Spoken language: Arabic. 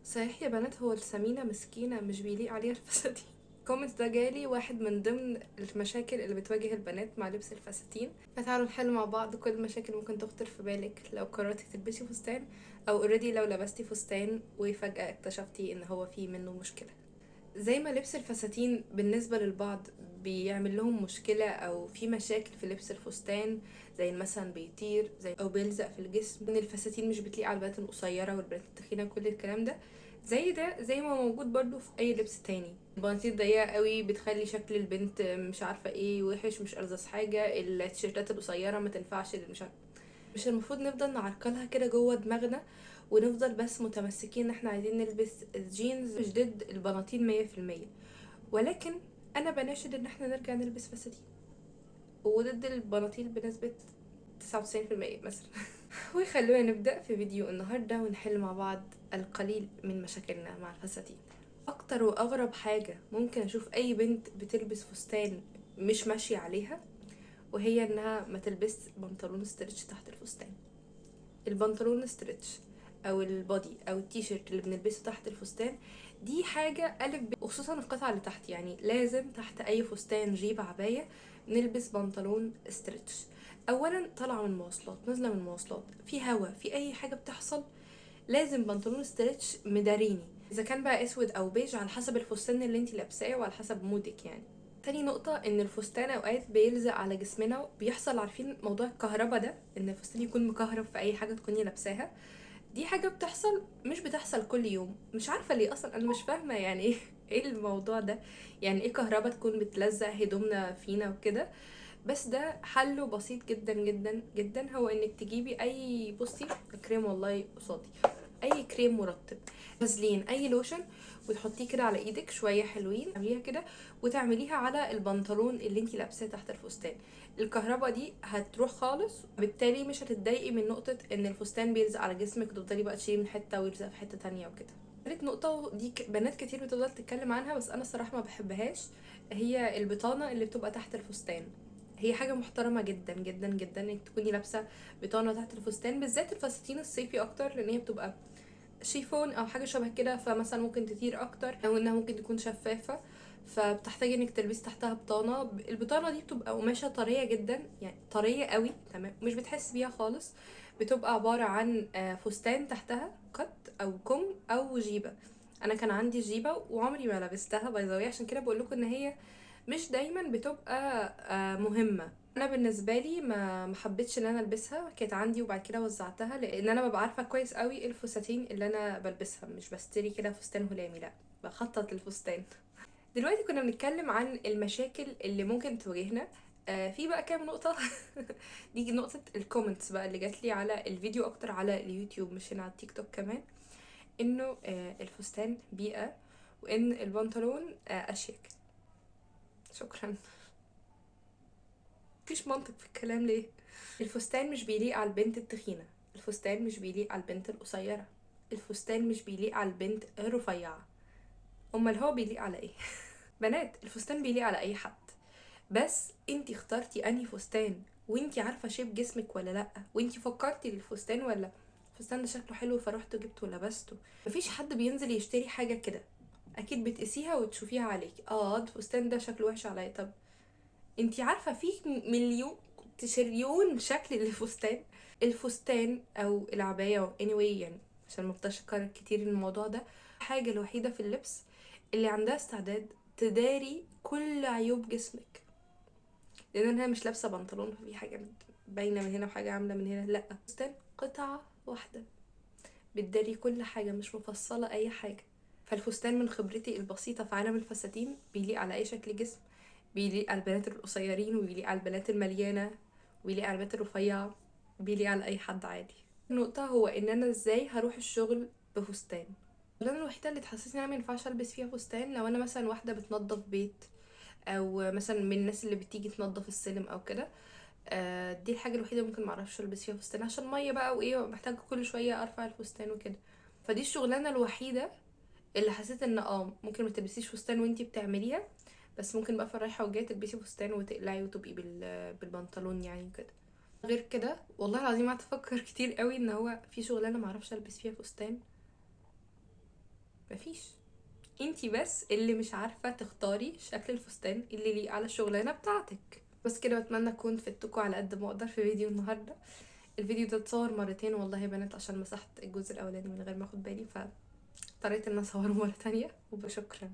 صحيح يا بنات، هو السمينة مسكينة مش بيليق عليها الفساتين. الكومنت ده جالي واحد من ضمن المشاكل اللي بتواجه البنات مع لبس الفساتين. فتعالوا نحل مع بعض كل المشاكل ممكن تخطر في بالك لو قررتي تلبسي فستان، او اوريدي لو لبستي فستان وفجأة اكتشفتي ان هو فيه منه مشكلة. زي ما لبس الفساتين بالنسبة للبعض بيعمل لهم مشكلة أو في مشاكل في لبس الفستان، زي مثلا بيطير زي أو بيلزق في الجسم، إن الفساتين مش بتليق على البنات القصيرة والبنات التخينة، كل الكلام ده زي ما موجود برضو في أي لبس تاني. البناطيل ضيقة قوي بتخلي شكل البنت مش عارفة ايه وحش، مش ألذذ حاجة. التيشيرتات القصيرة ما تنفعش مش عارفة. مش المفروض نفضل نعرقلها كده جوه دماغنا ونفضل بس متمسكين ان احنا عايزين نلبس الجينز. مش ضد البناطيل 100%، ولكن انا بناشد ان احنا نرجع نلبس فساتين، وضد البناطيل بنسبة 99% مثلا. وخلونا نبدأ في فيديو النهاردة ونحل مع بعض القليل من مشاكلنا مع الفساتين. اكتر واغرب حاجة ممكن اشوف اي بنت بتلبس فستان مش ماشية عليها، وهي انها ما تلبس بنطلون ستريتش تحت الفستان. البنطلون ستريتش او البودي او التيشيرت اللي بنلبسه تحت الفستان دي حاجة ألف وخصوصا القطعة اللي تحت، يعني لازم تحت أي فستان جيب عباية نلبس بنطلون ستريتش. أولا طالعة من مواصلات، نازلة من مواصلات، في هوا، في أي حاجة بتحصل، لازم بنطلون ستريتش مداريني، إذا كان بقى أسود أو بيج على حسب الفستان اللي انتي لابساه وعلى حسب مودك يعني. تاني نقطة ان الفستان اوقات بيلزق على جسمنا، بيحصل عارفين موضوع الكهربا ده، ان الفستان يكون مكهرب في اي حاجة تكوني لابساها. دي حاجة بتحصل، مش بتحصل كل يوم، مش عارفة ليه اصلا، انا مش فاهمة يعني ايه ايه الموضوع ده، يعني ايه كهربا تكون بتلزق هدومنا فينا وكده. بس ده حله بسيط جدا جدا جدا، هو انك تجيبي اي، بصي كريم والله قصادي، اي كريم مرطب، فازلين، اي لوشن، وتحطيه كده على ايدك شويه حلوين، تعمليها كده وتعمليها على البنطلون اللي انتي لابساه تحت الفستان. الكهرباء دي هتروح خالص، بالتالي مش هتتضايقي من نقطه ان الفستان بيلزق على جسمك وتفضلي بقى تشيلي من حته ويلزق في حته تانية وكده. تالت نقطة دي بنات كتير بتفضل تتكلم عنها بس أنا الصراحة ما بحبهاش، هي البطانة اللي بتبقى تحت الفستان. هي حاجة محترمة جدا جدا جدا انك تكوني لابسة بطانة تحت الفستان، بالذات الفساتين الصيفي اكتر، لان هي بتبقى شيفون او حاجه شبه كده، فمثلا ممكن تطير اكتر او انها ممكن تكون شفافه، فبتحتاجي انك تلبسي تحتها بطانه. البطانه دي بتبقى قماشه طريه جدا، يعني طريه قوي تمام، مش بتحس بيها خالص. بتبقى عباره عن فستان تحتها قط او كم او جيبه. انا كان عندي جيبه وعمري ما لبستها باي ذا واي، عشان كده بقول لكم ان هي مش دايما بتبقى مهمه. انا بالنسبه لي ما حبيتش ان انا البسها، كانت عندي وبعد كده وزعتها، لان انا ببقى عارفه كويس قوي إيه الفساتين اللي انا بلبسها، مش بشتري كده فستان هلامي، لا بخطط الفستان. دلوقتي كنا بنتكلم عن المشاكل اللي ممكن تواجهنا. في بقى كام نقطة. دي نقطة الكومنتس بقى اللي جات لي على الفيديو أكتر على اليوتيوب مش هنا على التيك توك كمان، إنه الفستان بيئة، وإن البنطلون أشيك. شكرا. مفيش منطق في الكلام ليه؟ الفستان مش بيليق على البنت التخينة، الفستان مش بيليق على البنت القصيرة، الفستان مش بيليق على البنت الرفيعة. امال هو بيليق على ايه؟ بنات، الفستان بيليق على اي حد، بس انتي اخترتي انهي فستان، وانتي عارفة شيب جسمك ولا لا، وانتي فكرتي للفستان ولا الفستان ده شكله حلو فرحت جبته ولبسته. مفيش حد بينزل يشتري حاجة كده، اكيد بتقيسيها وتشوفيها عليكي، الفستان ده شكله وحش عليا. طب انتي عارفة فيه مليون تشريون شكل للفستان. الفستان او العباية anyway يعني، عشان مفضلش اكرر كتير الموضوع ده، الحاجة الوحيدة في اللبس اللي عندها استعداد تداري كل عيوب جسمك، لان انا مش لابسة بنطلون ففي حاجة باينة من هنا وحاجة عاملة من هنا، لا، فستان قطعة واحدة بتداري كل حاجة، مش مفصلة اي حاجة. فالفستان من خبرتي البسيطة في عالم الفساتين بيليق على اي شكل جسم، بيليق على البنات القصيرين وبيليق على البنات المليانة وبيليق على البنات الرفيعة، بيليق على اي حد عادي. النقطة هو ان انا ازاي هروح الشغل بفستان. انا الوحيدة اللي تحسسني ان انا مينفعش البس فيها فستان لو انا مثلا واحدة بتنظف بيت، او مثلا من الناس اللي بتيجي تنظف السلم او كده. دي الحاجة الوحيدة ممكن معرفش البس فيها فستان، عشان مية بقى وايه، محتاجة كل شوية ارفع الفستان وكده. فدي الشغلانة الوحيدة اللي حسيت ان ممكن ما تلبسيش فستان وانتي بتعمليها، بس ممكن بقى في الرايحه والجايه تلبسي فستان وتقلعي وتبقي بالبنطلون يعني كده. غير كده والله العظيم قعدت افكر كتير قوي ان هو في شغلانه ما اعرفش البس فيها فستان. مفيش. انتي بس اللي مش عارفة تختاري شكل الفستان اللي يليق على الشغلانة بتاعتك. بس كده، بتمنى اكون فدتكم على قد ما اقدر في فيديو النهارده. الفيديو ده اتصور مرتين والله يا بنات، عشان مسحت الجزء الاولاني من غير ما اخد بالي، فاضطريت ان اصوره مرة تانية. وشكرا.